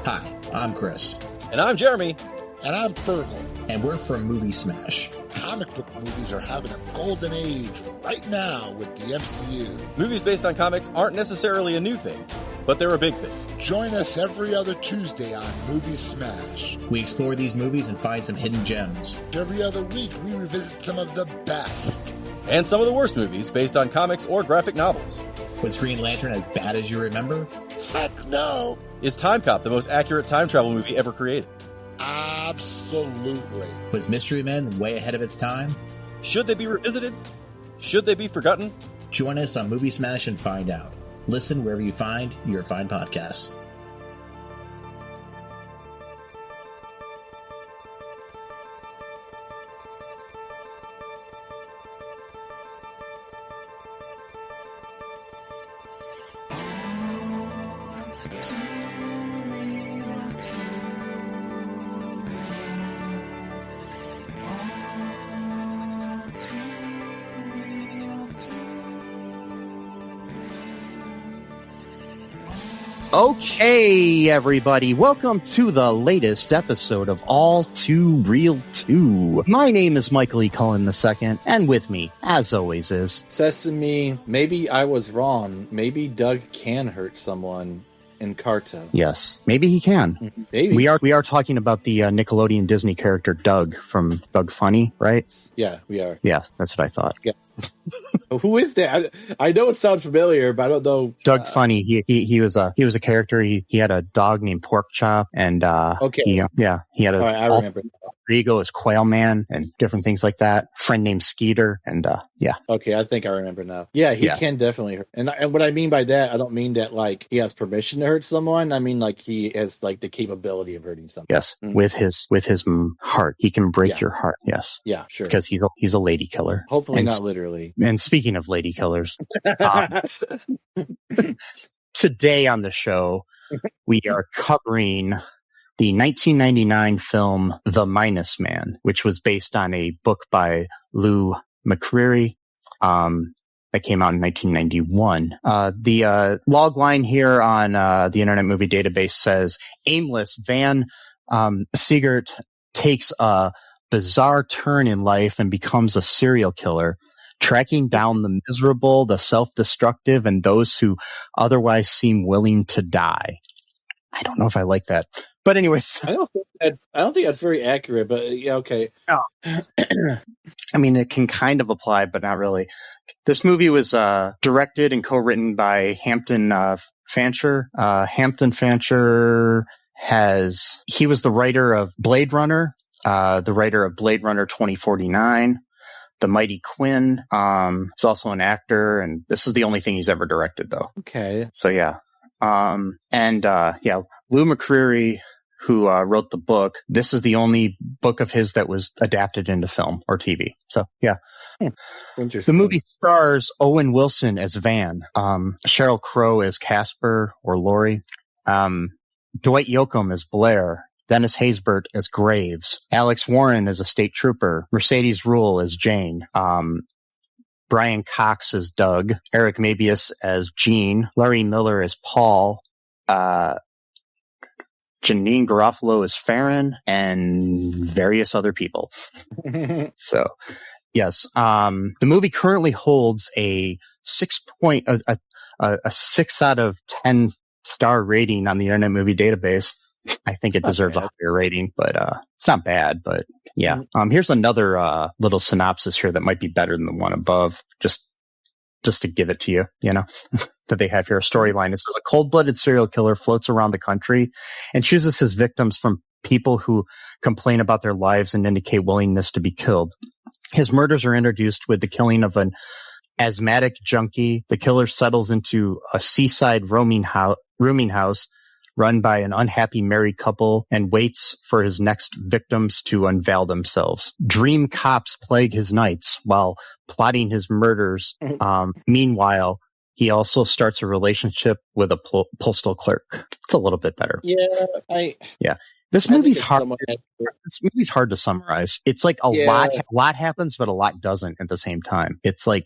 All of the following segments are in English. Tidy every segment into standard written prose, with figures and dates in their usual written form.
Hi, I'm Chris. And I'm Jeremy. And I'm Fergal. And we're from Movie Smash. Comic book movies are having a golden age right now with the MCU. Movies based on comics aren't necessarily a new thing, but they're a big thing. Join us every other Tuesday on Movie Smash. We explore these movies and find some hidden gems. Every other week, we revisit some of the best. And some of the worst movies based on comics or graphic novels. Was Green Lantern as bad as you remember? Heck no! Is Time Cop the most accurate time travel movie ever created? Absolutely. Was Mystery Men way ahead of its time? Should they be revisited? Should they be forgotten? Join us on Movie Smash and find out. Listen wherever you find your fine podcasts. Okay, everybody, welcome to the latest episode of All Too Real 2. My name is Michael E. Cullen II, and with me, as always, is... Sesame, maybe I was wrong. Maybe Doug can hurt someone in Carto. Yes, maybe he can. Maybe. We are talking about the Nickelodeon Disney character Doug from Doug Funny, right? Yeah, we are. Yeah, that's what I thought. Yes. Who is that? I know it sounds familiar, but I don't know. Doug Funny. He was a character. He had a dog named Pork Chop, and okay, he had a I remember. ego as Quail Man and different things like that. Friend named Skeeter, and yeah. Okay, I think I remember now. Yeah, he can definitely hurt. And what I mean by that, I don't mean that like he has permission to hurt someone. I mean like he has like the capability of hurting someone. Yes, with his heart, he can break your heart. Yes. Yeah, sure. Because he's a lady killer. Hopefully not literally. And speaking of lady killers, today on the show we are covering the 1999 film The Minus Man, which was based on a book by Lou McCreary that came out in 1991. The log line here on the Internet Movie Database says, aimless Van Siegert takes a bizarre turn in life and becomes a serial killer, tracking down the miserable, the self-destructive, and those who otherwise seem willing to die. I don't know if I like that. But anyways, I don't think that's very accurate, but yeah, okay. Oh. I mean, it can kind of apply, but not really. This movie was directed and co-written by Hampton Fancher. Hampton Fancher he was the writer of Blade Runner, the writer of Blade Runner 2049, The Mighty Quinn. He's also an actor, and this is the only thing he's ever directed, though. Okay. So yeah. Lou McCreary, who wrote the book, this is the only book of his that was adapted into film or TV. So, yeah. Interesting. The movie stars Owen Wilson as Van, Sheryl Crow as Casper or Laurie, Dwight Yoakam as Blair, Dennis Haysbert as Graves, Alex Warren as a state trooper, Mercedes Rule as Jane, Brian Cox as Doug, Eric Mabius as Gene, Larry Miller as Paul, Janeane Garofalo as Farron, and various other people. So, yes, the movie currently holds a 6 out of 10 star rating on the Internet Movie Database. I think it deserves a higher rating, but it's not bad. But yeah, here's another little synopsis here that might be better than the one above. Just to give it to you, that they have here a storyline. It says a cold-blooded serial killer floats around the country and chooses his victims from people who complain about their lives and indicate willingness to be killed. His murders are introduced with the killing of an asthmatic junkie. The killer settles into a seaside rooming house run by an unhappy married couple and waits for his next victims to unveil themselves. Dream cops plague his nights while plotting his murders. Meanwhile, he also starts a relationship with a postal clerk. It's a little bit better. This movie's hard. This movie's hard to summarize. It's like a lot happens, but a lot doesn't at the same time. It's like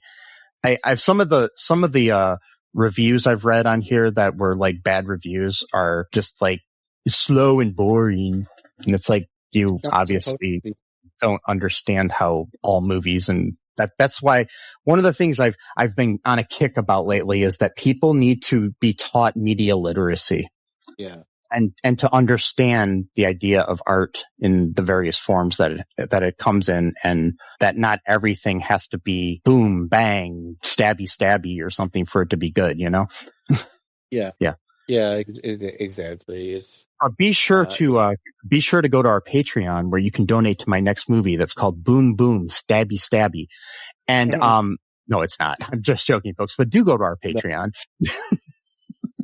I've some of the reviews I've read on here that were like bad reviews are just like slow and boring. And it's like, you Not obviously supposed to be. don't understand how all movies, and that's why one of the things I've been on a kick about lately is that people need to be taught media literacy. Yeah. And to understand the idea of art in the various forms that it comes in, and that not everything has to be boom, bang, stabby or something for it to be good, you know? Yeah. Yeah. Yeah, exactly. It's Be sure to go to our Patreon, where you can donate to my next movie that's called Boom Boom Stabby. And no, it's not. I'm just joking, folks. But do go to our Patreon.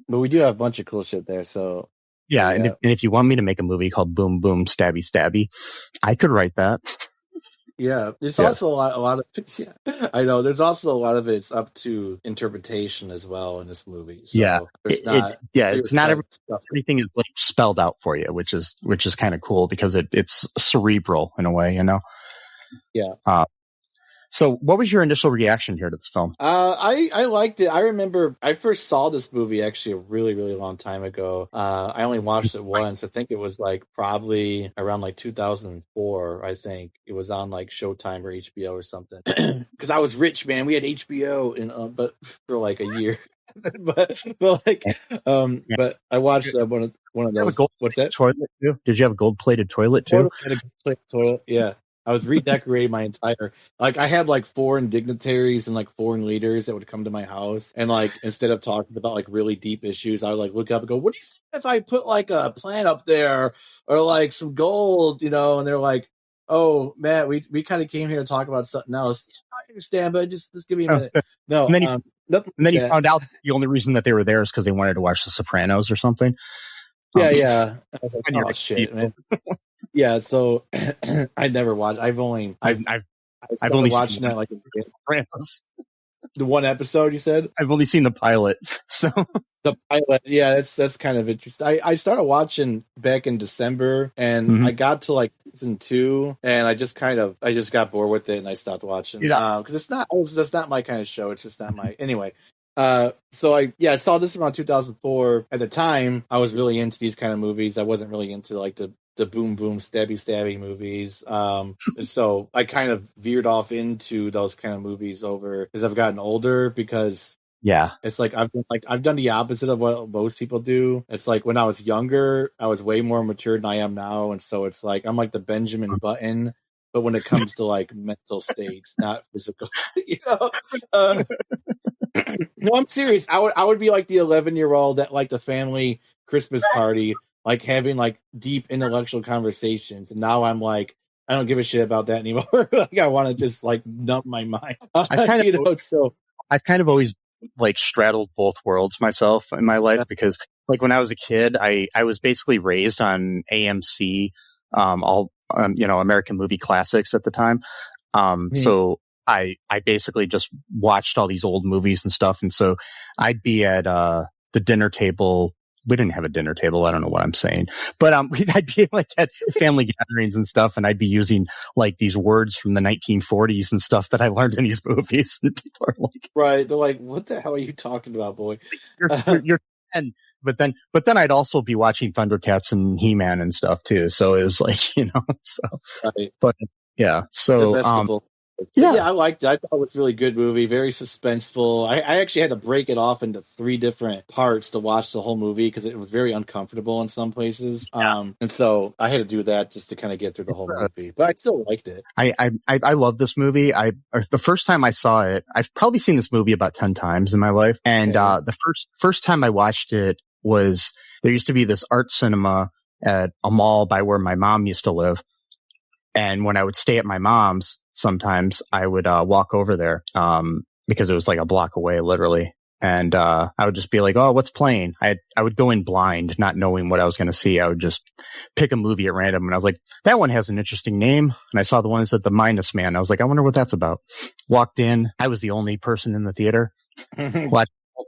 But we do have a bunch of cool shit there, so yeah. And if you want me to make a movie called Boom Boom Stabby, I could write that. Yeah, there's also a lot of yeah, I know. There's also a lot of it's up to interpretation as well in this movie. So it's not everything is like spelled out for you, which is kind of cool because it's cerebral in a way, you know. Yeah. So what was your initial reaction here to this film? I liked it. I remember I first saw this movie actually a really, really long time ago. I only watched it once. I think it was like probably around like 2004. I think it was on like Showtime or HBO or something. Because I was rich, man. We had HBO, and but for like a year. but I watched one of those. What's that? Toilet too? Did you have a gold-plated toilet too? I had a gold-plated toilet. Yeah. I was redecorating my entire, like I had like foreign dignitaries and like foreign leaders that would come to my house, and like instead of talking about like really deep issues, I would like look up and go, "What do you think if I put like a plant up there or like some gold?" You know, and they're like, "Oh, Matt, we kind of came here to talk about something else." I understand, but just give me a minute. No, and then you found out the only reson that they were there is because they wanted to watch The Sopranos or something. Yeah. I was like, oh shit, man. Yeah, so I never watched. I've only watched that like the one episode. You said I've only seen the pilot. So the pilot, yeah, that's kind of interesting. I started watching back in December, and I got to like season 2, and I just got bored with it, and I stopped watching because that's not my kind of show. It's just not my anyway. So I saw this around 2004. At the time, I was really into these kind of movies. I wasn't really into like the boom boom stabby movies. And so I kind of veered off into those kind of movies over as I've gotten older, because it's like I've done the opposite of what most people do. It's like when I was younger, I was way more mature than I am now, and so it's like I'm like the Benjamin Button, but when it comes to like mental states, not physical, you know. No, I'm serious. I would be like the 11-year-old at like the family Christmas party, like having like deep intellectual conversations, and now I'm like, I don't give a shit about that anymore. Like I want to just like numb my mind. I've kind of always like straddled both worlds myself in my life, because like when I was a kid, I was basically raised on AMC, American movie classics at the time. So I basically just watched all these old movies and stuff. And so I'd be at the dinner table. We didn't have a dinner table. I don't know what I'm saying, but I'd be like at family gatherings and stuff, and I'd be using like these words from the 1940s and stuff that I learned in these movies. And people are like, right? They're like, "What the hell are you talking about, boy?" You're 10. But then I'd also be watching Thundercats and He-Man and stuff too. So it was like, you know, so. Right. But yeah, so yeah, I liked it. I thought it was a really good movie, very suspenseful. I actually had to break it off into 3 different parts to watch the whole movie because it was very uncomfortable in some places. And so I had to do that just to kind of get through the whole movie. But I still liked it. I love this movie. The first time I saw it, I've probably seen this movie about 10 times in my life. And the first time I watched it was, there used to be this art cinema at a mall by where my mom used to live. And when I would stay at my mom's, sometimes I would walk over there because it was like a block away, literally. And I would just be like, "Oh, what's playing?" I would go in blind, not knowing what I was going to see. I would just pick a movie at random, and I was like, "That one has an interesting name." And I saw the one that said The Minus Man. I was like, "I wonder what that's about." Walked in. I was the only person in the theater.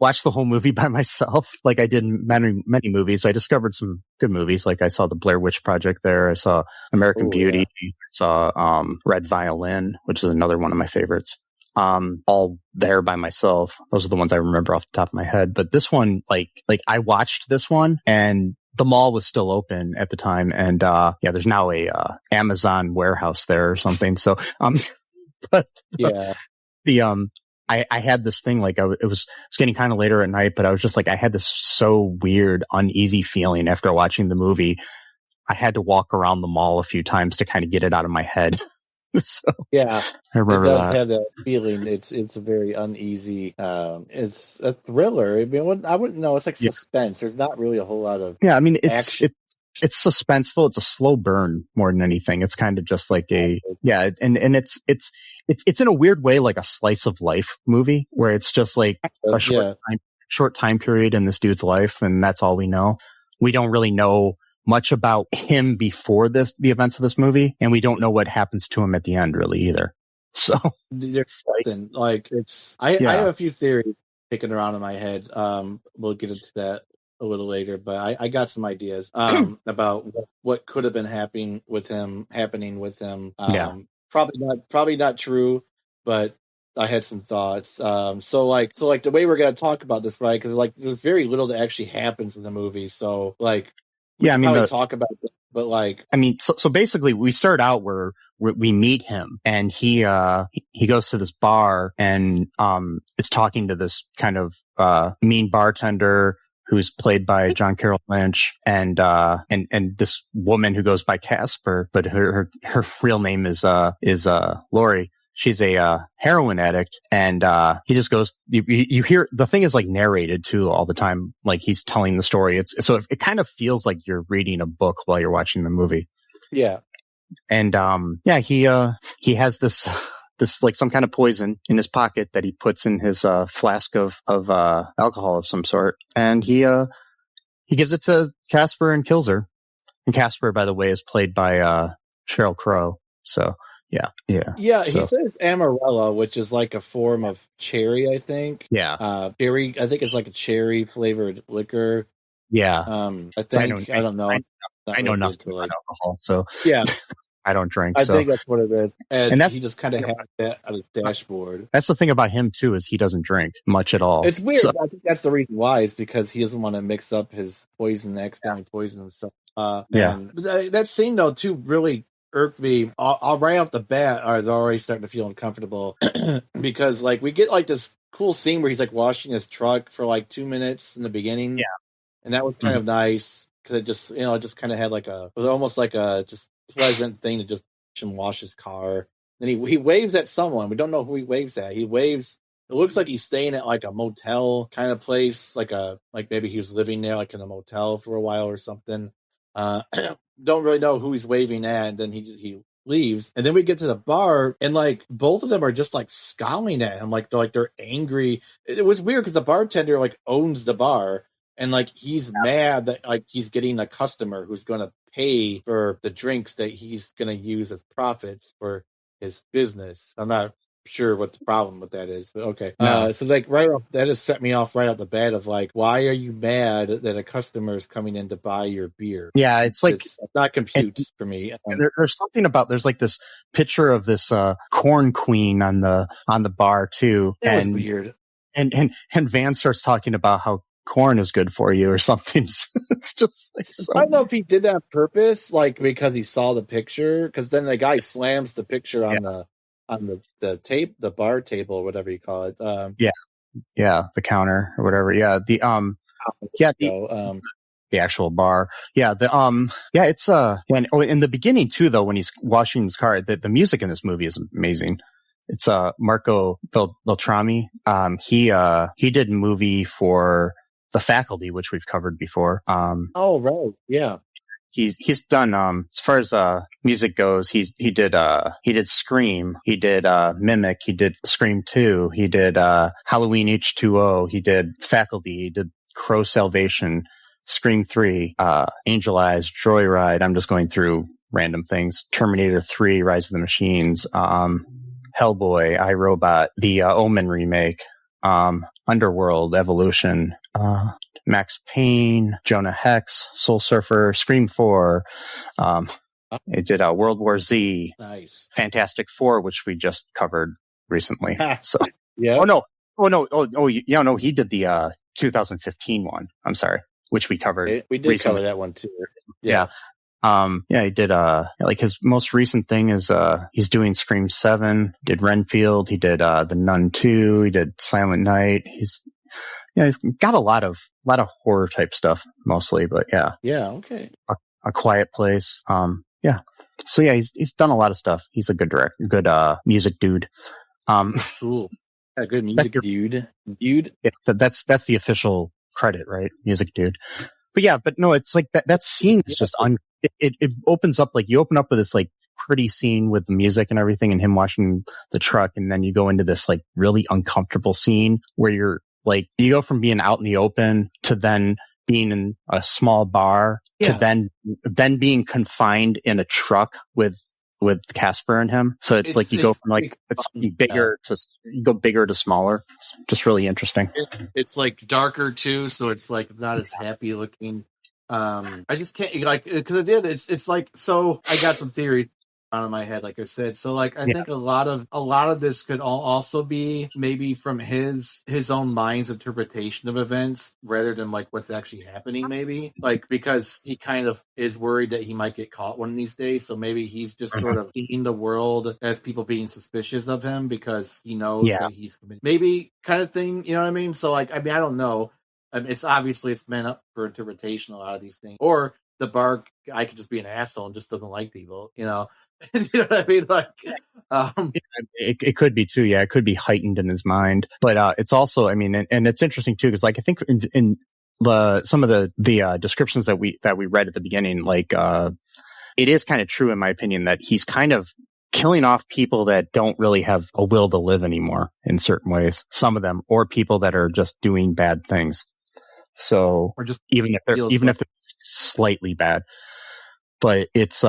Watched the whole movie by myself, like I did many movies. I discovered some good movies, like I saw the Blair Witch Project there. I saw American Beauty. Yeah. I saw Red Violin, which is another one of my favorites. All there by myself. Those are the ones I remember off the top of my head. But this one, like I watched this one, and the mall was still open at the time, and there's now a Amazon warehouse there or something. So but Yeah. I had this thing, like it was getting kind of later at night, but I was just like, I had this so weird, uneasy feeling after watching the movie. I had to walk around the mall a few times to kind of get it out of my head. So yeah, I remember it does that. have that feeling. It's a very uneasy. It's a thriller. I mean, I wouldn't know. It's like suspense. There's not really a whole lot of I mean, action. it's suspenseful. It's a slow burn more than anything. It's kind of just like and it's in a weird way like a slice of life movie where it's just like a short time period in this dude's life, and that's all we know. We don't really know much about him before the events of this movie, and we don't know what happens to him at the end really either. So there's like it's I have a few theories kicking around in my head. We'll get into that a little later, but I got some ideas about what could have been happening with him. Probably not true, but I had some thoughts. So the way we're gonna talk about this, right? Because like there's very little that actually happens in the movie. So like talk about it, but like so basically we start out where we meet him, and he goes to this bar and is talking to this kind of mean bartender who's played by John Carroll Lynch, and this woman who goes by Casper, but her real name is Lori. She's a heroin addict, and he just goes. You hear the thing is like narrated too all the time, like he's telling the story. It kind of feels like you're reading a book while you're watching the movie. Yeah, and he has this like some kind of poison in his pocket that he puts in his flask of alcohol of some sort, and he gives it to Casper and kills her. And Casper, by the way, is played by Sheryl Crow. So. Yeah. He says Amarella, which is like a form of cherry, I think. Yeah. Cherry. I think it's like a cherry flavored liquor. Yeah. I think. I don't know. I know nothing about alcohol, so yeah. I don't drink. I think that's what it is, and that's, he just kind of has that on his dashboard. That's the thing about him too, is he doesn't drink much at all. It's weird. So, I think that's the reason why. Is because he doesn't want to mix up his poison, accidentally poison and stuff. But that scene though too really irked me. I'll right off the bat. I was already starting to feel uncomfortable because like we get like this cool scene where he's like washing his truck for like 2 minutes in the beginning, and that was kind of nice because it just it just kind of had like it was almost like a just pleasant thing to just watch him wash his car. Then he waves at someone. We don't know who he waves at. He waves. It looks like he's staying at like a motel kind of place, like maybe he was living there like in a motel for a while or something. Don't really know who he's waving at, and then he leaves, and then we get to the bar, and like both of them are just like scowling at him, like they're angry. It was weird because the bartender like owns the bar, and like he's mad that like he's getting a customer who's going to pay for the drinks that he's going to use as profits for his business. I'm not sure what the problem with that is, but okay. So like right off, that has set me off right off the bat of like, why are you mad that a customer is coming in to buy your beer? Yeah, it's like it's not compute for me. There's something about there's like this picture of this corn queen on the bar too. That was weird. And Van starts talking about how corn is good for you or something. It's just like I don't know if he did that on purpose, like because he saw the picture, because then the guy slams the picture on the bar table or whatever you call it. The counter or whatever. The actual bar. It's in the beginning too though, when he's washing his car, the music in this movie is amazing. It's Marco Beltrami. He did a movie for The Faculty, which we've covered before. Oh right, yeah. He's done as far as music goes. He did Scream. He did Mimic. He did Scream 2. He did Halloween H2O. He did Faculty. He did Crow Salvation, Scream 3, Angel Eyes, Joyride. I'm just going through random things. Terminator 3, Rise of the Machines, Hellboy, iRobot, the Omen remake, Underworld, Evolution, Max Payne, Jonah Hex, Soul Surfer, Scream 4. It did World War Z, nice, Fantastic Four, which we just covered recently. So yeah. No, he did the 2015 one. I'm sorry. which we covered. We did recently. cover that one too. Yeah. He did, like his most recent thing is, he's doing Scream 7, did Renfield, he did, The Nun 2, he did Silent Night. He's got a lot of horror type stuff mostly, but yeah. Yeah. Okay. A Quiet Place. Yeah. So yeah, he's done a lot of stuff. He's a good director, good, music dude. Cool. A good music dude. That's the official credit, right? Music dude. But yeah, but no, it's like that scene is just it opens up, like you open up with this like pretty scene with the music and everything and him washing the truck. And then you go into this like really uncomfortable scene where you're like, you go from being out in the open to then being in a small bar to then being confined in a truck with Casper and him. So it's like you go from like it's bigger to smaller. It's just really interesting. It's like darker too, so it's like not as happy looking. I just can't like because it's like, so I got some theories out of my head, like I said. So like I think a lot of this could also be maybe from his own mind's interpretation of events rather than like what's actually happening, maybe like because he kind of is worried that he might get caught one of these days. So maybe he's just sort of seeing the world as people being suspicious of him because he knows that he's committed, maybe kind of thing, you know what I mean? So like, I mean, I don't know. It's obviously it's meant up for interpretation, a lot of these things, or the bar guy could just be an asshole and just doesn't like people, you know. You know what I mean? Like, it could be too. Yeah, it could be heightened in his mind, but it's also, I mean, and it's interesting too because, like, I think in some of the descriptions that we read at the beginning, like, it is kind of true in my opinion that he's kind of killing off people that don't really have a will to live anymore in certain ways. Some of them, or people that are just doing bad things. So, or just even if they're slightly bad, but it's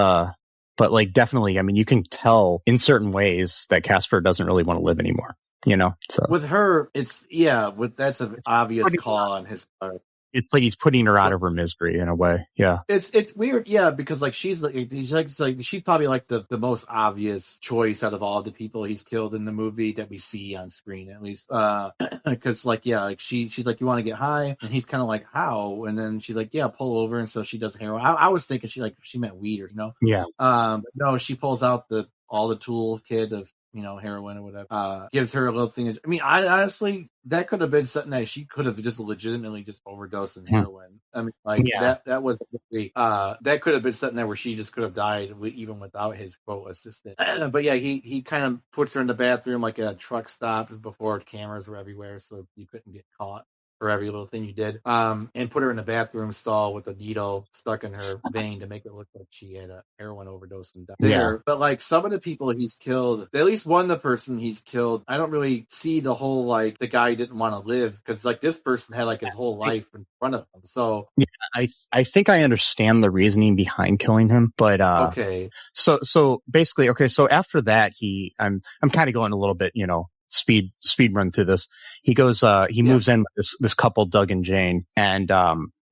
but like definitely, I mean, you can tell in certain ways that Casper doesn't really want to live anymore, you know? So with her, it's that's an obvious call on his part. It's like he's putting her out of her misery in a way. Yeah. It's weird. Yeah. Because like, she's probably like the most obvious choice out of all the people he's killed in the movie that we see on screen, at least. Cause like, she's like, you want to get high? And he's kind of like, how? And then she's like, yeah, pull over. And so she does heroin. I was thinking she meant weed or, you know? Yeah. But no, she pulls out all the toolkit of, you know, heroin or whatever, gives her a little thing. I mean, I honestly, that could have been something that she could have just legitimately just overdosed on heroin. I mean, like that was that could have been something where she just could have died even without his quote assistant. But yeah, he kind of puts her in the bathroom like a truck stop before cameras were everywhere, so you couldn't get caught for every little thing you did, and put her in the bathroom stall with a needle stuck in her vein to make it look like she had a heroin overdose and died there. But like some of the people he's killed, at least one of the person he's killed, I don't really see the whole like the guy didn't want to live, because like this person had like his whole life in front of him. So yeah, I think I understand the reasoning behind killing him, but okay. So basically, okay, so after that I'm kind of going a little bit, you know, speed run through this. He goes, he moves in with this couple, Doug and Jane, and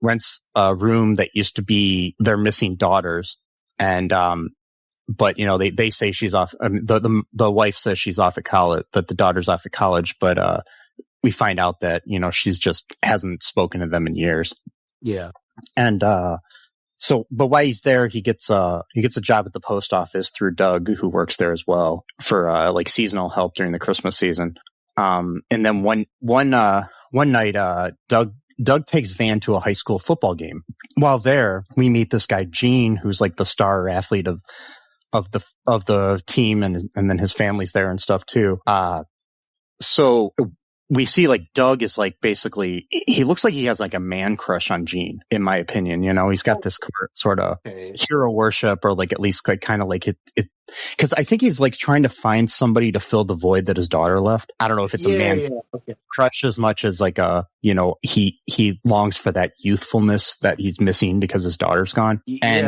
rents a room that used to be their missing daughter's. And but you know, they say she's off. I mean, the wife says she's off at college, that the daughter's off at college, but we find out that, you know, she's just hasn't spoken to them in years. Yeah, and so, but while he's there, he gets a job at the post office through Doug, who works there as well, for like seasonal help during the Christmas season. And then one night, Doug takes Van to a high school football game. While there, we meet this guy Gene, who's like the star athlete of the team, and then his family's there and stuff too. So we see like Doug is like basically, he looks like he has like a man crush on Gene, in my opinion. You know, he's got this sort of hero worship, or like at least like kind of like it, because I think he's like trying to find somebody to fill the void that his daughter left. I don't know if it's a man crush as much as like you know, he longs for that youthfulness that he's missing because his daughter's gone. And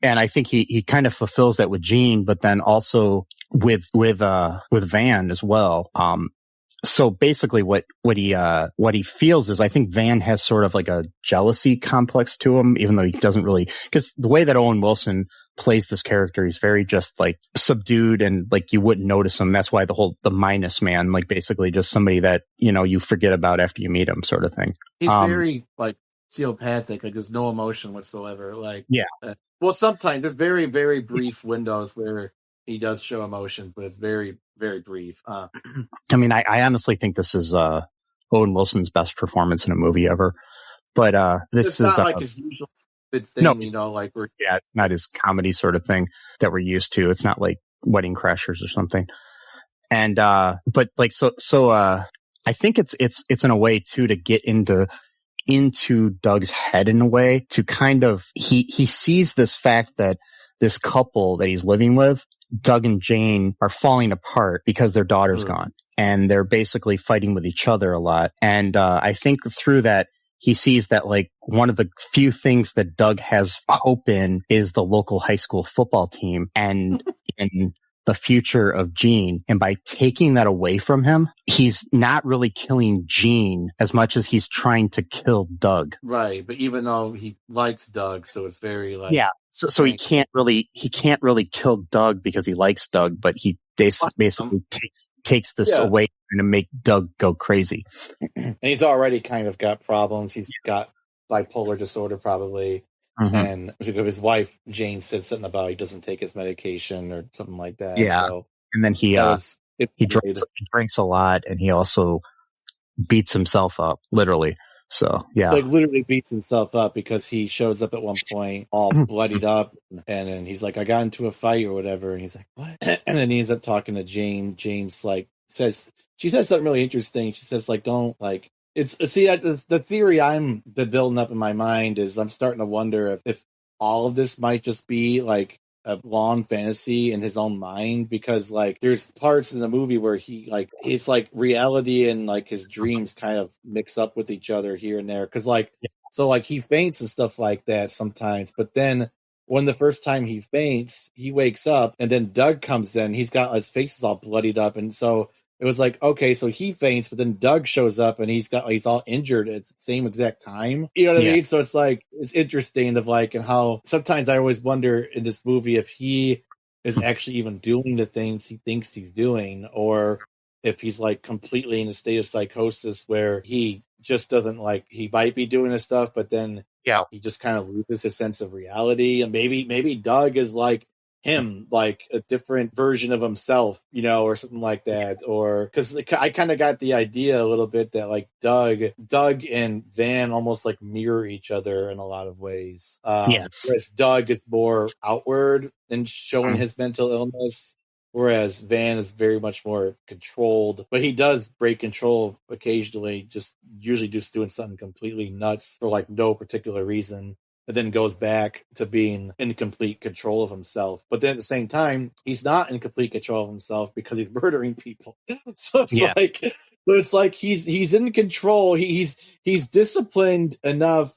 and I think he kind of fulfills that with Gene, but then also with Van as well. So basically what he feels is, I think Van has sort of like a jealousy complex to him, even though he doesn't really, because the way that Owen Wilson plays this character, he's very just like subdued, and like you wouldn't notice him. That's why the minus man, like basically just somebody that, you know, you forget about after you meet him, sort of thing. He's very like sociopathic. Like there's no emotion whatsoever. Like Yeah. Well, sometimes there's very, very brief windows where he does show emotions, but it's very, very brief. I mean, I honestly think this is Owen Wilson's best performance in a movie ever. But this it's is not like his usual stupid thing, no, like we're it's not his comedy sort of thing that we're used to. It's not like Wedding Crashers or something. And but like so I think it's in a way too to get into Doug's head in a way to kind of he sees this fact that this couple that he's living with, Doug and Jane, are falling apart because their daughter's gone, and they're basically fighting with each other a lot. And I think through that, he sees that like one of the few things that Doug has hope in is the local high school football team and in the future of Gene. And by taking that away from him, he's not really killing Gene as much as he's trying to kill Doug. Right. But even though he likes Doug, so it's very like, yeah. So he can't really kill Doug because he likes Doug, but he basically takes this away to make Doug go crazy. And he's already kind of got problems. He's got bipolar disorder probably. Mm-hmm. And his wife, Jane, said something about he doesn't take his medication or something like that. Yeah. So and then he drinks a lot, and he also beats himself up, literally. So, yeah. Like, literally beats himself up because he shows up at one point all bloodied up, and then he's like, I got into a fight or whatever. And he's like, what? And then he ends up talking to Jane. Jane's like, she says something really interesting. She says, like, don't, like, the theory I'm building up in my mind is I'm starting to wonder if all of this might just be like a long fantasy in his own mind, because like there's parts in the movie where he like it's like reality and like his dreams kind of mix up with each other here and there, because like so like he faints and stuff like that sometimes, but then when the first time he faints, he wakes up and then Doug comes in, he's got his face is all bloodied up, and so it was like, okay, so he faints, but then Doug shows up and he's all injured at the same exact time. You know what I mean? So it's like, it's interesting of like, and how sometimes I always wonder in this movie if he is actually even doing the things he thinks he's doing, or if he's like completely in a state of psychosis where he just doesn't like, he might be doing this stuff, but then he just kind of loses his sense of reality. And maybe Doug is like him, like a different version of himself, you know, or something like that. Or because I kind of got the idea a little bit that like Doug and Van almost like mirror each other in a lot of ways. Whereas Doug is more outward and showing his mental illness, whereas Van is very much more controlled, but he does break control occasionally, usually just doing something completely nuts for like no particular reason, and then goes back to being in complete control of himself. But then at the same time, he's not in complete control of himself because he's murdering people. So it's like he's in control. He's disciplined enough,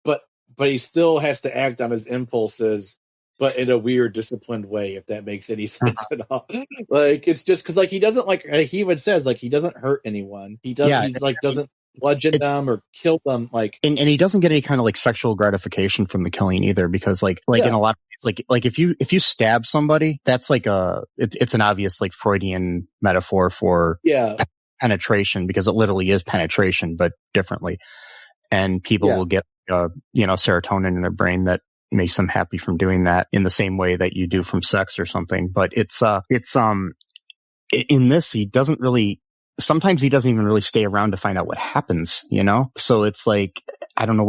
but he still has to act on his impulses, but in a weird disciplined way, if that makes any sense at all. Like, it's just because like he doesn't like he even says like he doesn't hurt anyone. He doesn't. He's like doesn't bludgeon them or kill them, like, and he doesn't get any kind of like sexual gratification from the killing either, because like in a lot of ways, like if you stab somebody, that's like it's an obvious like Freudian metaphor for penetration, because it literally is penetration but differently, and people will get serotonin in their brain that makes them happy from doing that in the same way that you do from sex or something. But it's in this, he doesn't really. Sometimes he doesn't even really stay around to find out what happens, you know? So it's like, I don't know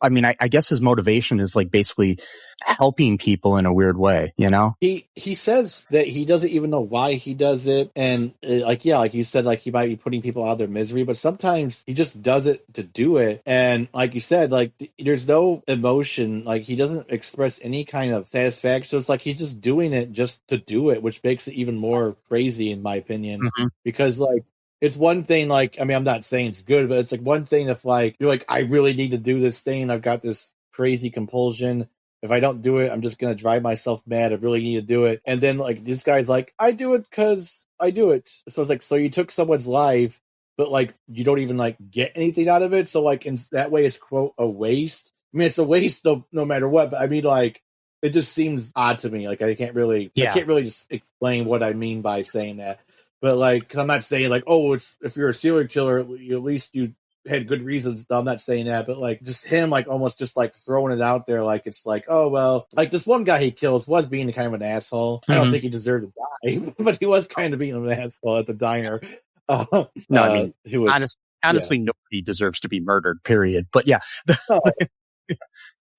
I guess his motivation is like basically helping people in a weird way, you know? He says that he doesn't even know why he does it. And like you said, like he might be putting people out of their misery, but sometimes he just does it to do it. And like you said, like there's no emotion, like he doesn't express any kind of satisfaction. So it's like he's just doing it just to do it, which makes it even more crazy in my opinion, because like, it's one thing, like, I mean, I'm not saying it's good, but it's like one thing if like, you're like, I really need to do this thing. I've got this crazy compulsion. If I don't do it, I'm just going to drive myself mad. I really need to do it. And then like, this guy's like, I do it because I do it. So it's like, so you took someone's life, but like, you don't even like get anything out of it. So like, in that way, it's quote a waste. I mean, it's a waste no matter what, but I mean, like, it just seems odd to me. Like, I can't really just explain what I mean by saying that. But like, 'cause I'm not saying like, oh, it's if you're a serial killer, at least you had good reasons. I'm not saying that, but like just him, like almost just like throwing it out there, like it's like, oh well, like this one guy he kills was being kind of an asshole. I don't think he deserved to die, but he was kind of being an asshole at the diner. No, I mean, he was, honestly, nobody deserves to be murdered. Period. But yeah,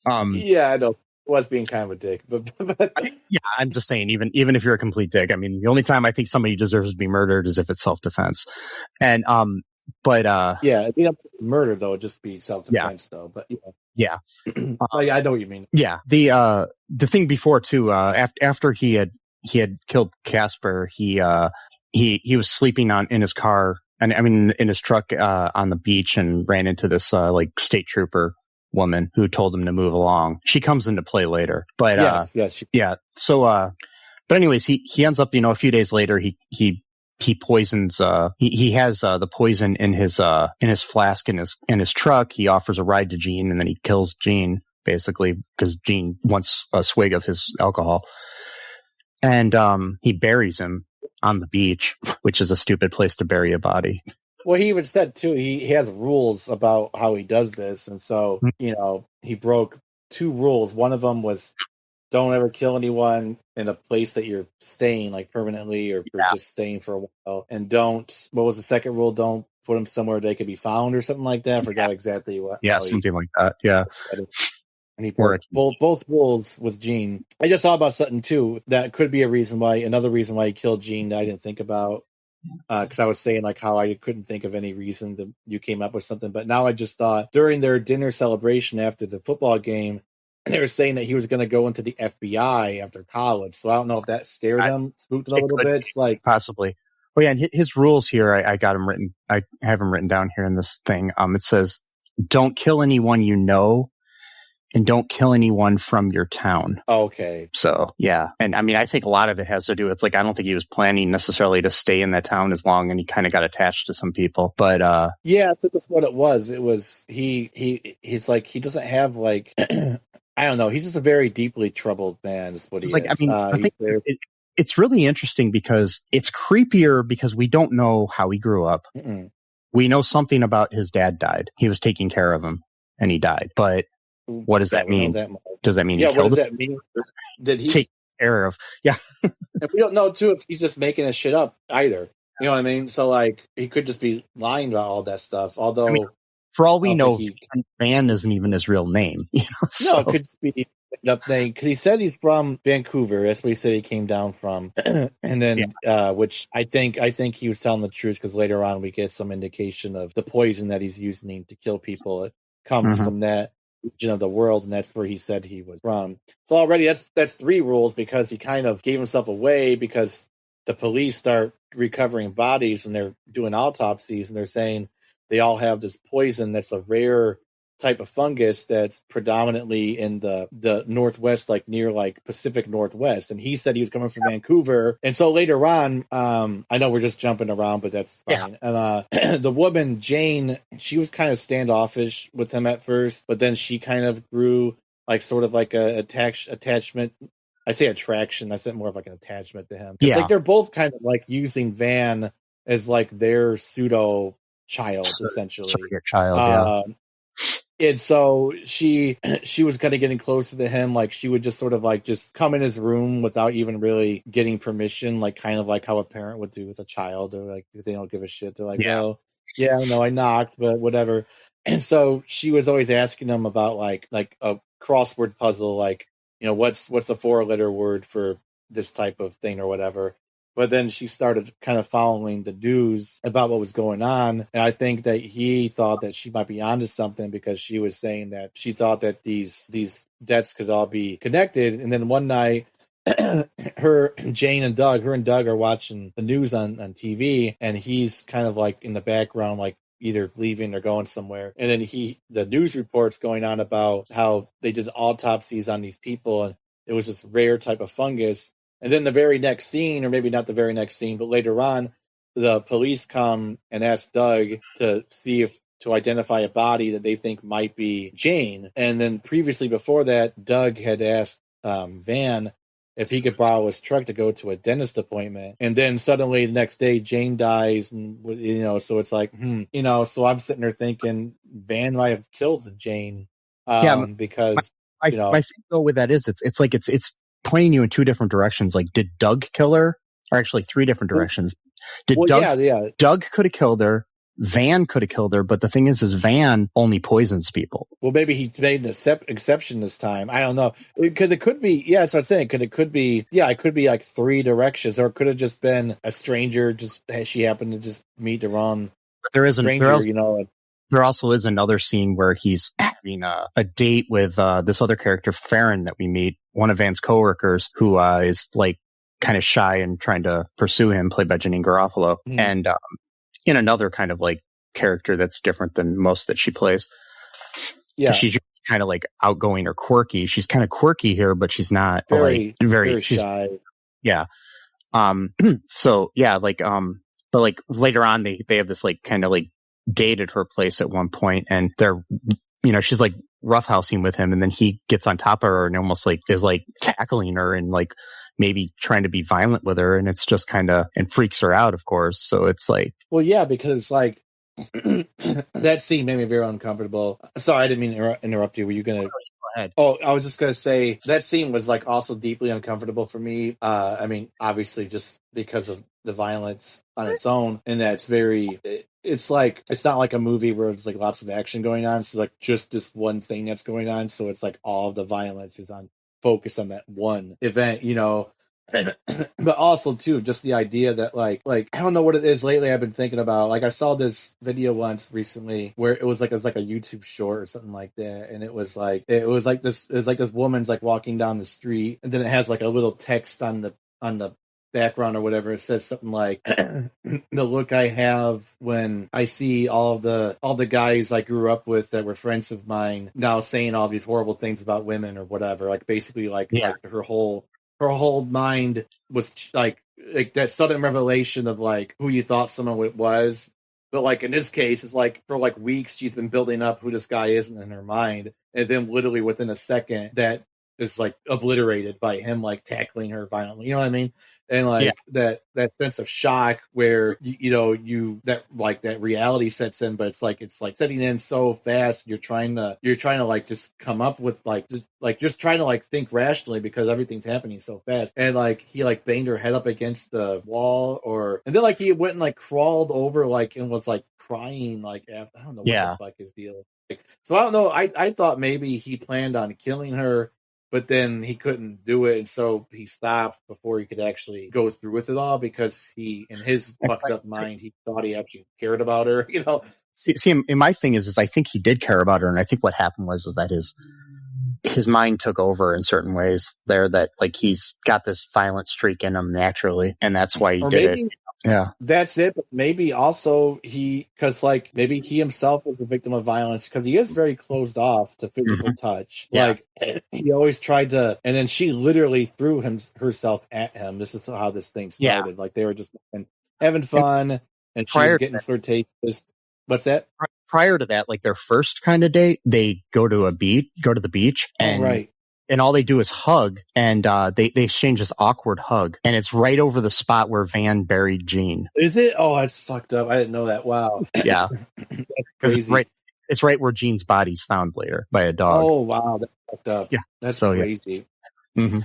yeah, I know. Was being kind of a dick, but yeah, I'm just saying, even if you're a complete dick, I mean, the only time I think somebody deserves to be murdered is if it's self-defense. And yeah, being murdered though would just be self-defense though. But yeah, I know what you mean. Yeah, the thing before too, after he had killed Casper, he was sleeping in his car, and I mean in his truck on the beach, and ran into this like state trooper woman who told him to move along. She comes into play later, but yeah. So, but anyways, he ends up, a few days later, he poisons. He has the poison in his flask in his truck. He offers a ride to Gene, and then he kills Gene basically because Gene wants a swig of his alcohol, and he buries him on the beach, which is a stupid place to bury a body. Well, he even said, too, he has rules about how he does this. And so, he broke 2 rules. One of them was don't ever kill anyone in a place that you're staying, like, permanently or just staying for a while. And what was the second rule? Don't put them somewhere they could be found or something like that. I forgot exactly what. Yeah, something like that. Yeah. And he broke both rules with Gene. I just thought about something, too, that could be another reason why he killed Gene that I didn't think about. Because I was saying like how I couldn't think of any reason that you came up with something, but now I just thought during their dinner celebration after the football game, they were saying that he was going to go into the FBI after college. So I don't know if that scared him, spooked him a little bit. Like possibly. Oh yeah, and his rules here, I got him written. I have him written down here in this thing. It says, "Don't kill anyone you know, and don't kill anyone from your town." Okay. So, yeah. And I mean, I think a lot of it has to do with, like, I don't think he was planning necessarily to stay in that town as long, and he kind of got attached to some people. But, yeah, I think that's what it was. It was, he's like, he doesn't have, like, I don't know. He's just a very deeply troubled man, is what he is. Like, I mean, I think it's really interesting because it's creepier because we don't know how he grew up. Mm-mm. We know something about his dad died. He was taking care of him, and he died. But what does that mean? Does that mean he killed him? What does that mean? Did he take care of? Yeah. And we don't know too if he's just making his shit up either. You know what I mean? So like he could just be lying about all that stuff. Although, I mean, for all we know, Van isn't even his real name. No, it could just be made up thing because he said he's from Vancouver. That's where he said he came down from. And then, which I think he was telling the truth because later on we get some indication of the poison that he's using to kill people. It comes from that region of the world, and that's where he said he was from. So already that's 3 rules because he kind of gave himself away because the police start recovering bodies and they're doing autopsies and they're saying they all have this poison that's a rare type of fungus that's predominantly in the Northwest, like near like Pacific Northwest. And he said he was coming from Vancouver. And so later on, I know we're just jumping around, but that's fine. Yeah. And the woman, Jane, she was kind of standoffish with him at first, but then she kind of grew like sort of like a attachment. I say attraction. I said more of like an attachment to him. Like they're both kind of like using Van as like their pseudo child, essentially. Your child, and so she was kind of getting closer to him. Like she would just sort of like just come in his room without even really getting permission, like kind of like how a parent would do with a child, or like if they don't give a shit, they're like, "Oh, yeah, no, I knocked, but whatever." And so she was always asking him about like a crossword puzzle, like, you know, what's the 4-letter word for this type of thing or whatever. But then she started kind of following the news about what was going on. And I think that he thought that she might be onto something because she was saying that she thought that these deaths could all be connected. And then one night, Jane and Doug are watching the news on TV. And he's kind of like in the background, like either leaving or going somewhere. And then the news reports going on about how they did autopsies on these people. And it was this rare type of fungus. And then the very next scene, or maybe not the very next scene, but later on, the police come and ask Doug to identify a body that they think might be Jane. And then previously before that, Doug had asked Van if he could borrow his truck to go to a dentist appointment. And then suddenly the next day Jane dies, and so it's like, so I'm sitting there thinking Van might have killed Jane. Because my thing though with that is it's like it's pointing you in two different directions. Like, did Doug kill her? Or actually three different directions. Doug could have killed her. Van could have killed her, but the thing is Van only poisons people. Well, maybe he made an exception this time. I don't know, because it could be. Yeah, that's what I'm saying. It could be like three directions, or it could have just been a stranger. Just she happened to just meet the wrong stranger. There also is another scene where he's having a date with this other character, Farron, that we meet, one of Van's coworkers, who is like kind of shy and trying to pursue him, played by Janeane Garofalo, and in another kind of like character that's different than most that she plays. Yeah, she's kind of like outgoing or quirky. She's kind of quirky here, but she's not very shy. Yeah. So yeah, like but like later on, they have this like kind of like date at her place at one point, and they're she's like roughhousing with him, and then he gets on top of her and almost like is like tackling her and like maybe trying to be violent with her, and it's just kind of and freaks her out, of course. So it's like, well, yeah, because like that scene made me very uncomfortable. Sorry, I didn't mean to interrupt you. Were you gonna go ahead? Oh, I was just gonna say that scene was like also deeply uncomfortable for me. I mean, obviously just because of the violence on its own, and that's very. It's like, it's not like a movie where it's like lots of action going on. It's like just this one thing that's going on. So it's like all of the violence is on focus on that one event, but also too, just the idea that like, I don't know what it is lately I've been thinking about. Like I saw this video once recently where it was like a YouTube short or something like that. And it was like this woman's like walking down the street, and then it has like a little text on the background or whatever. It says something like the look I have when I see all the guys I grew up with that were friends of mine now saying all these horrible things about women or whatever. Like basically like her whole mind was like that sudden revelation of like who you thought someone was. But like in this case, it's like for like weeks she's been building up who this guy is in her mind, and then literally within a second that is like obliterated by him like tackling her violently. You know what I mean? And like that sense of shock where that reality sets in, but it's like setting in so fast. You're trying to like just come up with just trying to like think rationally because everything's happening so fast. And like he like banged her head up against the wall, and then like he went and like crawled over like and was like crying like after, I don't know what the fuck his deal. Like, so I don't know. I thought maybe he planned on killing her, but then he couldn't do it, and so he stopped before he could actually go through with it all because he, in his fucked up mind, he thought he actually cared about her. See, and my thing is I think he did care about her, and I think what happened was that his mind took over in certain ways there, that like he's got this violent streak in him naturally, and that's why he did it. Yeah, that's it. But maybe also because like maybe he himself was a victim of violence because he is very closed off to physical touch. Yeah. Like he always tried to, and then she literally threw herself at him. This is how this thing started. Yeah. Like they were just having fun, and she was getting flirtatious. What's that? Prior to that, like their first kind of date, they go to the beach, and and all they do is hug, and they exchange this awkward hug, and it's right over the spot where Van buried Jean. Is it? Oh, that's fucked up. I didn't know that. Wow. Yeah, because it's right where Jean's body's found later by a dog. Oh wow, that's fucked up. Yeah, that's so crazy. Yeah. Mm-hmm.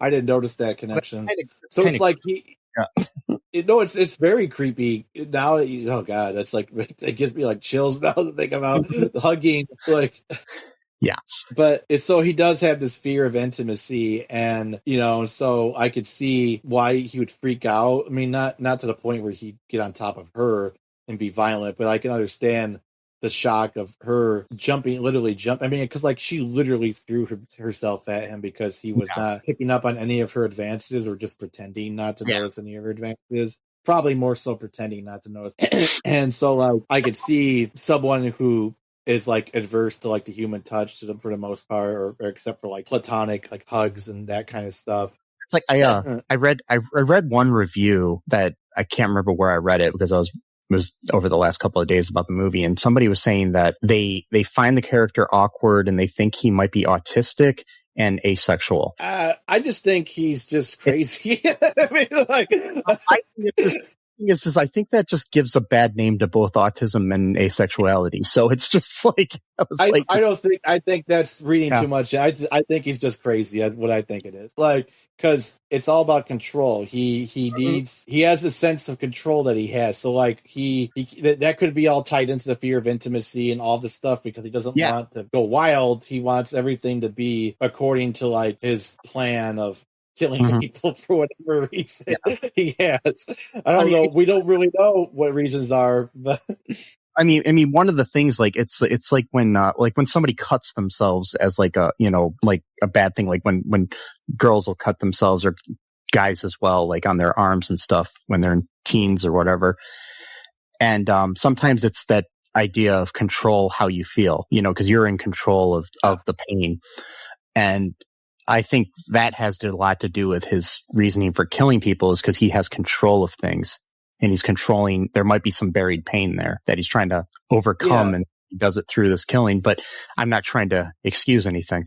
I didn't notice that connection. So it's like he. Yeah. It's very creepy now. Oh god, that's like it gives me like chills now to think about hugging. Like. Yeah. But so he does have this fear of intimacy, and so I could see why he would freak out. I mean, not to the point where he'd get on top of her and be violent, but I can understand the shock of her literally jump. I mean, because like she literally threw herself at him because he was not picking up on any of her advances or just pretending not to notice any of her advances. Probably more so pretending not to notice. And so like I could see someone who is like adverse to like the human touch to them for the most part, or except for like platonic like hugs and that kind of stuff. It's like I read one review that I can't remember where I read it because it was over the last couple of days about the movie, and somebody was saying that they find the character awkward and they think he might be autistic, and asexual. I just think he's just crazy. I mean, like, I think that just gives a bad name to both autism and asexuality. So it's just like, I think that's reading too much. I think he's just crazy. That's what I think it is. Like, because it's all about control. He has a sense of control that he has. So like that could be all tied into the fear of intimacy and all this stuff because he doesn't want to go wild. He wants everything to be according to like his plan of killing people for whatever reason he has. I don't know. We don't really know what reasons are, but I mean, one of the things, like, it's like when somebody cuts themselves as like a, like a bad thing, like when girls will cut themselves or guys as well, like on their arms and stuff when they're in teens or whatever. And, sometimes it's that idea of control, how you feel, cause you're in control of the pain. And I think that has a lot to do with his reasoning for killing people is because he has control of things and he's controlling. There might be some buried pain there that he's trying to overcome and he does it through this killing, but I'm not trying to excuse anything.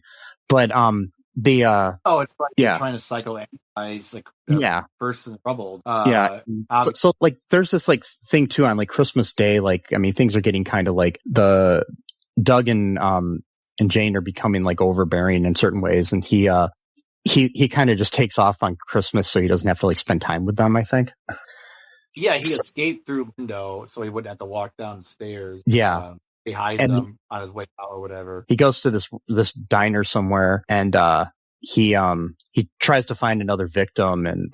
But, it's like you're trying to psychoanalyze a person troubled. So like there's this like thing too on like Christmas Day. Like, I mean, things are getting kind of like Doug and Jane are becoming like overbearing in certain ways. And he kind of just takes off on Christmas so he doesn't have to like spend time with them, I think. Yeah, he escaped through a window so he wouldn't have to walk downstairs. Yeah. He hides them on his way out or whatever. He goes to this diner somewhere and he tries to find another victim. And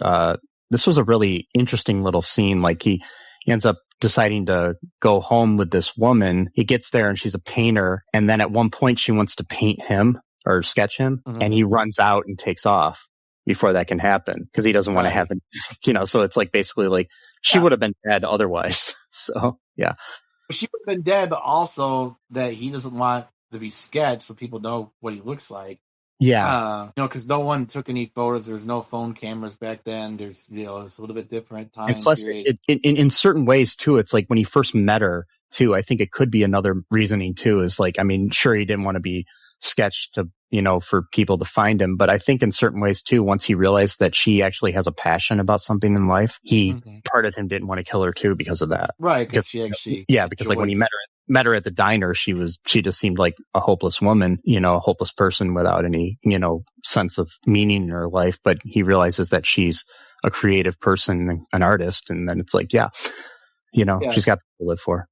this was a really interesting little scene. Like he ends up deciding to go home with this woman. He gets there and she's a painter. And then at one point she wants to paint him or sketch him. And he runs out and takes off before that can happen because he doesn't want to have it, so it's like basically like she would have been dead otherwise. So, yeah. She would have been dead, but also that he doesn't want to be sketched so people know what he looks like. Yeah. Because no one took any photos. There's no phone cameras back then. There's, it's a little bit different time. And plus, in certain ways, too, it's like when he first met her, too, I think it could be another reasoning, too, is like, I mean, sure, he didn't want to be sketched to, for people to find him. But I think in certain ways, too, once he realized that she actually has a passion about something in life, part of him didn't want to kill her, too, because of that. Right. Because she actually. Yeah, because like when he met her at the diner, she just seemed like a hopeless woman, a hopeless person without any, sense of meaning in her life. But he realizes that she's a creative person, an artist. And then it's like, she's got to live for.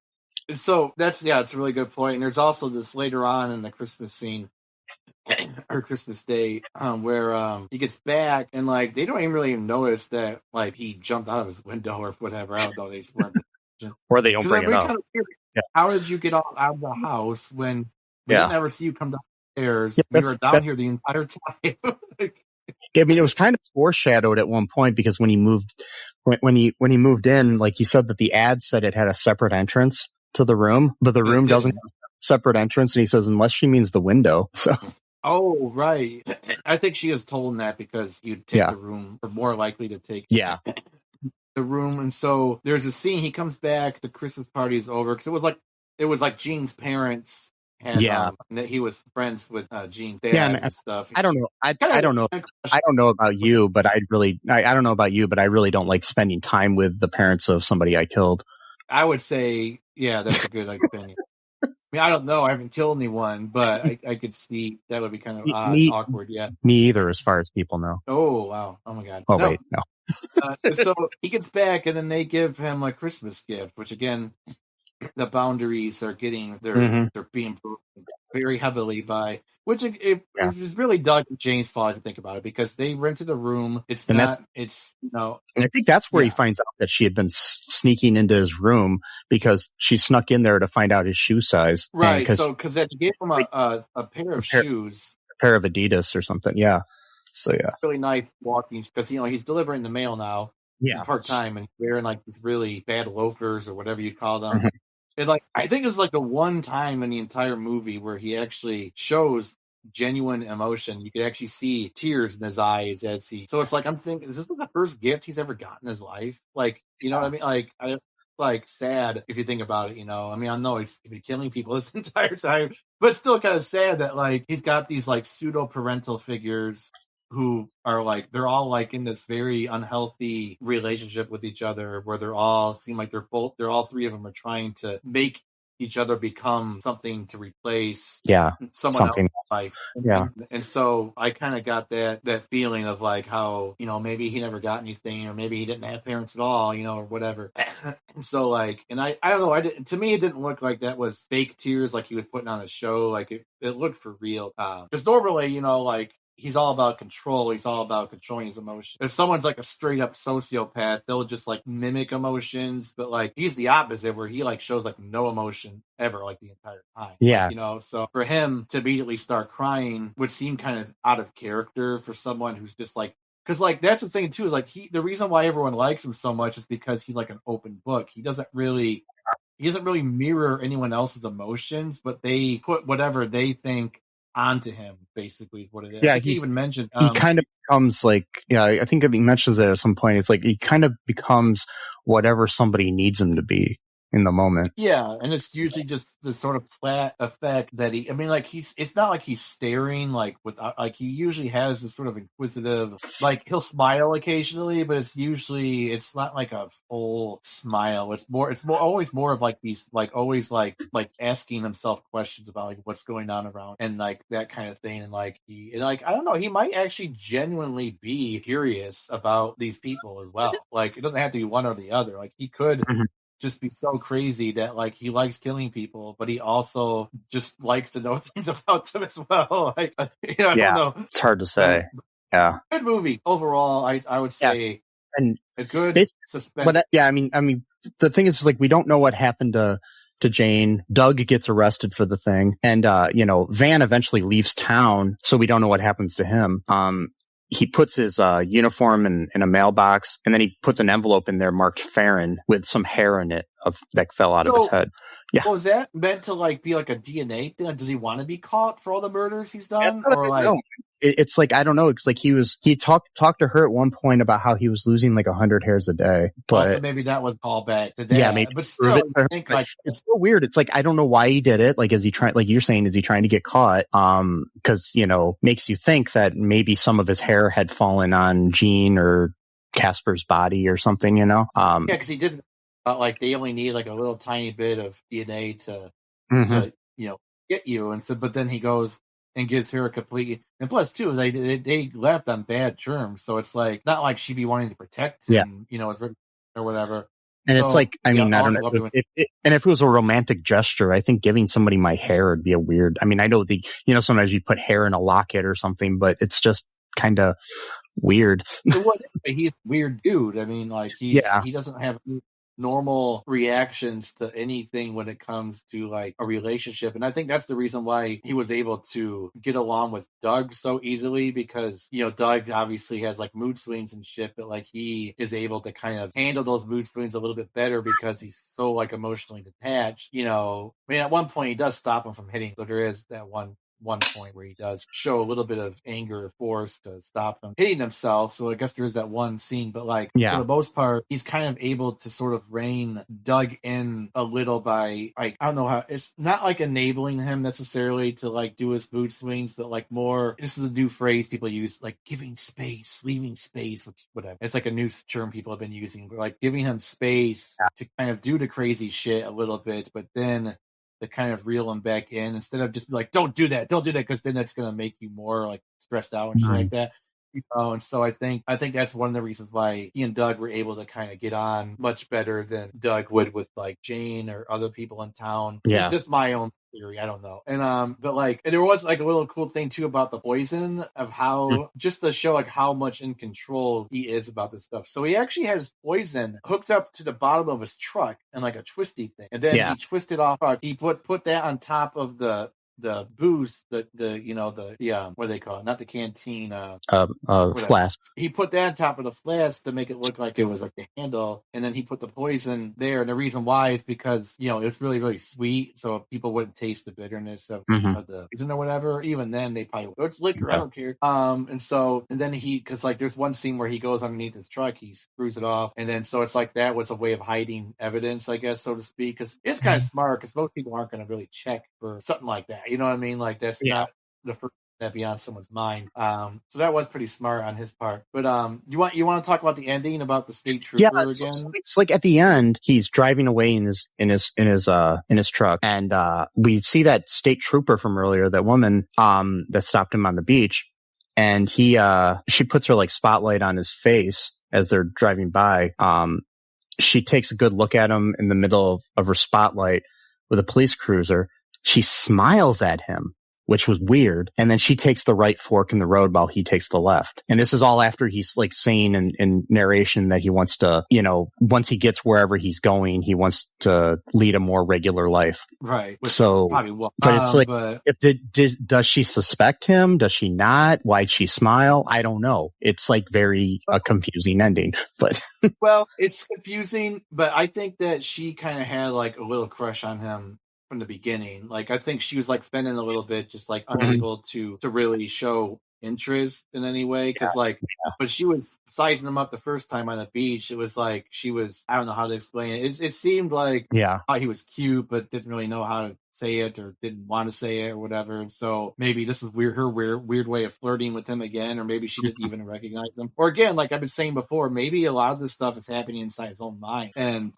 So it's a really good point. And there's also this later on in the Christmas scene or Christmas Day where he gets back and like they don't even really notice that like he jumped out of his window or whatever. I don't know. They just weren't. Or they don't bring it up. How did you get out of the house when we didn't ever see you come downstairs? We were down here the entire time. I mean, it was kind of foreshadowed at one point because when he moved in, like he said that the ad said it had a separate entrance to the room, but the room doesn't have a separate entrance. And he says, unless she means the window. So. Oh, right. I think she has told him that because you'd take the room, or more likely to take the room. And so there's a scene. He comes back. The Christmas party is over because it was like Gene's parents. And, he was friends with Gene's dad and stuff. I don't know. I don't know about you, but I don't know about you, but I really don't like spending time with the parents of somebody I killed. I would say, that's a good opinion. I mean, I don't know. I haven't killed anyone, but I could see that would be kind of awkward. Yeah. Me either, as far as people know. Oh, wow. Oh, my God. Oh, no. Wait, no. So he gets back, and then they give him a Christmas gift, which, again, the boundaries are getting, they're being broken very heavily by, which it is really Doug and Jane's fault to think about it, because they rented a room. And I think that's where he finds out that she had been sneaking into his room because she snuck in there to find out his shoe size. Right. Because they gave him a pair of shoes. A pair of Adidas or something. Yeah. So, yeah. Really nice walking because, he's delivering the mail now. Yeah. Part-time, and he's wearing like these really bad loafers or whatever you call them. And I think it's like the one time in the entire movie where he actually shows genuine emotion. You could actually see tears in his eyes so it's like, I'm thinking, is this the first gift he's ever gotten in his life? Like, you know what I mean? like sad if you think about it, I mean, I know he's been killing people this entire time, but it's still kind of sad that like he's got these like pseudo parental figures who are like, they're all like in this very unhealthy relationship with each other where they're all seem like they're all three of them are trying to make each other become something to replace someone else's life. And so I kind of got that feeling of like how, maybe he never got anything, or maybe he didn't have parents at all, or whatever. And so like, and I don't know, to me, it didn't look like that was fake tears like he was putting on a show. Like it looked for real. Because normally, like, he's all about control. He's all about controlling his emotions. If someone's like a straight up sociopath, they'll just like mimic emotions. But like he's the opposite, where he like shows like no emotion ever, like the entire time. Yeah. Like, so for him to immediately start crying would seem kind of out of character for someone who's just like, because like that's the thing too, is like the reason why everyone likes him so much is because he's like an open book. He doesn't really mirror anyone else's emotions, but they put whatever they think onto him, basically, is what it is. Yeah, he even mentioned he kind of becomes like, I think he mentions it at some point. It's like he kind of becomes whatever somebody needs him to be in the moment. Yeah, and it's usually just the sort of flat effect that it's not like he's staring like without, like he usually has this sort of inquisitive, like he'll smile occasionally, but it's not like a full smile. It's always more of like these, like always like asking himself questions about like what's going on around and like that kind of thing. And like I don't know, he might actually genuinely be curious about these people as well. Like it doesn't have to be one or the other. Like he could just be so crazy that like he likes killing people, but he also just likes to know things about them as well. Like, I don't know. It's hard to say. Good movie overall. I would say, and a good suspense. But I mean, the thing is like we don't know what happened to Jane. Doug gets arrested for the thing, and Van eventually leaves town, so we don't know what happens to him. He puts his uniform in a mailbox, and then he puts an envelope in there marked Farron with some hair in it that fell out of his head. Yeah. Was that meant to like be like a DNA thing? Like, does he want to be caught for all the murders he's done? Or like, it's like, I don't know. It's like he talked to her at one point about how he was losing like 100 hairs a day. But also maybe that was called back to that. Yeah, maybe. But still, I think like it's so weird. It's like, I don't know why he did it. Like, is he trying? Like you're saying, is he trying to get caught? Because makes you think that maybe some of his hair had fallen on Jean or Casper's body or something. Yeah, because he didn't. Like they only need like a little tiny bit of DNA to get you, and so but then he goes and gives her a complete, and plus too they left on bad terms, so it's like not like she'd be wanting to protect him, or whatever. And so, it's like, I mean, I don't know. And if it was a romantic gesture, I think giving somebody my hair would be a weird. I mean, I know sometimes you put hair in a locket or something, but it's just kind of weird. He's a weird dude. I mean, like he doesn't have normal reactions to anything when it comes to like a relationship, and I think that's the reason why he was able to get along with Doug so easily, because Doug obviously has like mood swings and shit, but like he is able to kind of handle those mood swings a little bit better because he's so like emotionally detached. I mean, at one point he does stop him from hitting, so there is that one point where he does show a little bit of anger or force to stop him hitting himself. So I guess there is that one scene, but like for the most part, he's kind of able to sort of rein Doug in a little by like, I don't know how, it's not like enabling him necessarily to like do his mood swings, but like more, this is a new phrase people use, like giving space, leaving space, which whatever. It's like a new term people have been using, but like giving him space to kind of do the crazy shit a little bit, but then to kind of reel him back in instead of just be like, don't do that, because then that's going to make you more like stressed out and shit like that. And so I think that's one of the reasons why he and Doug were able to kind of get on much better than Doug would with like Jane or other people in town. Yeah. It's just my own theory. I don't know. And but like, and there was like a little cool thing too about the poison of how just to show like how much in control he is about this stuff. So he actually had his poison hooked up to the bottom of his truck and like a twisty thing, and then he twisted off. He put that on top of the the booze, the what do they call it? Not the canteen, flask. He put that on top of the flask to make it look like it was like the handle, and then he put the poison there. And the reason why is because it's really, really sweet, so people wouldn't taste the bitterness of the poison or whatever. Even then, they probably it's liquor. I don't care. And then because like there's one scene where he goes underneath his truck, he screws it off, and then so it's like that was a way of hiding evidence, I guess, so to speak. Because it's kind of smart, because most people aren't going to really check for something like that. You know what I mean? Like that's not the first that be on someone's mind. So that was pretty smart on his part. But you want to talk about the ending, about the state trooper again? So it's like at the end, he's driving away in his truck, and we see that state trooper from earlier, that woman that stopped him on the beach, and she puts her like spotlight on his face as they're driving by. She takes a good look at him in the middle of her spotlight with a police cruiser. She smiles at him, which was weird. And then she takes the right fork in the road while he takes the left. And this is all after he's like saying in narration that he wants to, once he gets wherever he's going, he wants to lead a more regular life. Right. So, probably will. But it's like, does she suspect him? Does she not? Why'd she smile? I don't know. It's like a confusing ending, but. Well, it's confusing, but I think that she kind of had like a little crush on him from the beginning. Like, I think she was like fending a little bit, just like unable to really show interest in any way, because but she was sizing him up the first time on the beach. It was like she was, I don't know how to explain it. It seemed like he was cute, but didn't really know how to say it, or didn't want to say it, or whatever. And so maybe this is her weird way of flirting with him again, or maybe she didn't even recognize him. Or again, like I've been saying before, maybe a lot of this stuff is happening inside his own mind, and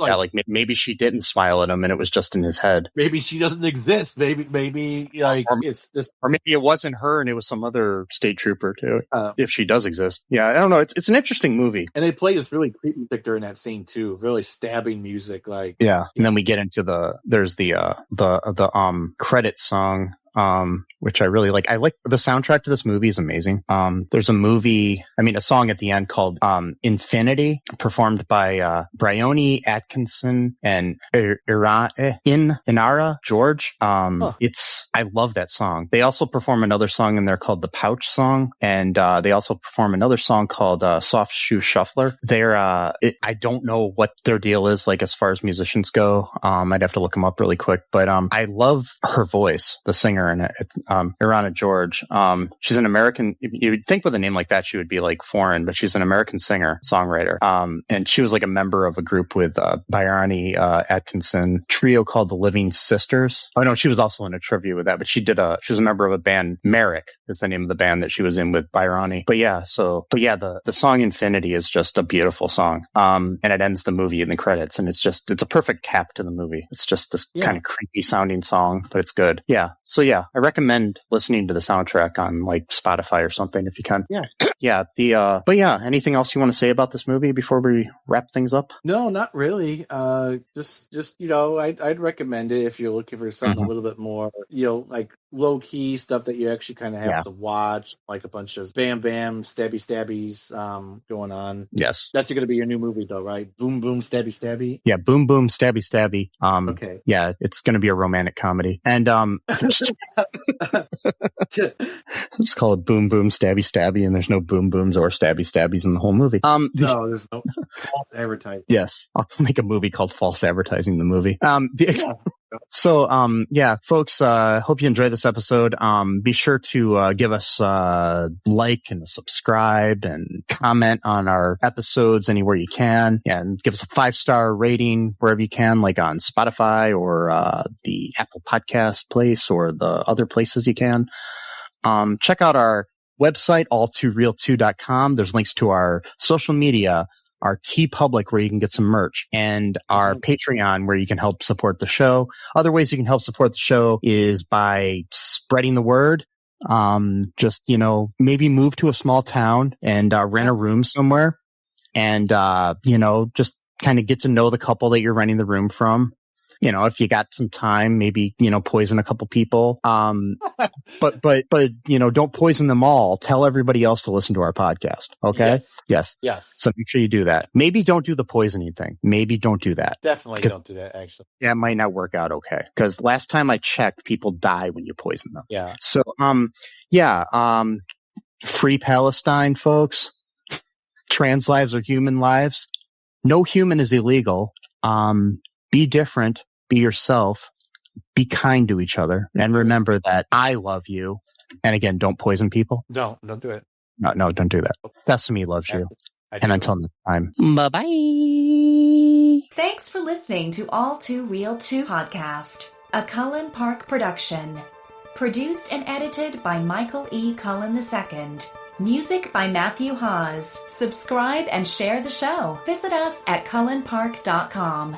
maybe she didn't smile at him and it was just in his head. Maybe she doesn't exist. Maybe like it's just, or maybe it wasn't her and it was some other state trooper too. If she does exist, I don't know. It's an interesting movie, and they play this really creepy music during that scene too. Really stabbing music, like and then we get into the credit song, which I really like. I like the soundtrack to this movie is amazing. There's a song at the end called Infinity, performed by Bryony Atkinson and Inara George. I love that song. They also perform another song in there called The Pouch Song, and they also perform another song called Soft Shoe Shuffler. I don't know what their deal is like as far as musicians go. I'd have to look them up really quick, but I love her voice, the singer in it. Irana George. She's an American. You'd think with a name like that, she would be like foreign, but she's an American singer, songwriter. And she was like a member of a group with Bryony Atkinson, trio called the Living Sisters. Oh no, she was also in a trivia with that, but she was a member of a band. Merrick is the name of the band that she was in with Bryony. The song Infinity is just a beautiful song. And it ends the movie in the credits, and it's a perfect cap to the movie. It's just this kind of creepy sounding song, but it's good. I recommend listening to the soundtrack on like Spotify or something if you can. Anything else you want to say about this movie before we wrap things up? No, not really. Just I'd recommend it if you're looking for something a little bit more, like low key stuff that you actually kind of have to watch, like a bunch of bam bam stabbies going on. Yes, that's going to be your new movie though, right? Boom boom stabby. Yeah, boom boom stabby. Okay. Yeah, it's going to be a romantic comedy, and just call it boom boom stabby, and there's no boom booms or stabbies in the whole movie. No, there's no false advertising. Yes, I'll make a movie called False Advertising the movie. So, folks, hope you enjoyed this episode. Be sure to give us a like and a subscribe and comment on our episodes anywhere you can, and give us a 5-star rating wherever you can, like on Spotify or the Apple Podcast place or the other places you can. Check out our website, all2real2.com. There's links to our social media, our TeePublic where you can get some merch, and our Patreon where you can help support the show. Other ways you can help support the show is by spreading the word. Maybe move to a small town and rent a room somewhere, and just kind of get to know the couple that you're renting the room from. if you got some time, maybe, poison a couple people. But don't poison them all. Tell everybody else to listen to our podcast. Okay. Yes. So make sure you do that. Maybe don't do the poisoning thing. Maybe don't do that. Definitely don't do that, actually. Yeah, it might not work out okay. Because last time I checked, people die when you poison them. Yeah. So, free Palestine, folks. Trans lives are human lives. No human is illegal. Be different. Be yourself. Be kind to each other. And remember that I love you. And again, don't poison people. Don't do it. No, don't do that. Sesame loves you. And until next time, bye-bye. Thanks for listening to All Too Real 2 podcast, a Cullen Park production. Produced and edited by Michael E. Cullen II. Music by Matthew Hawes. Subscribe and share the show. Visit us at cullenpark.com.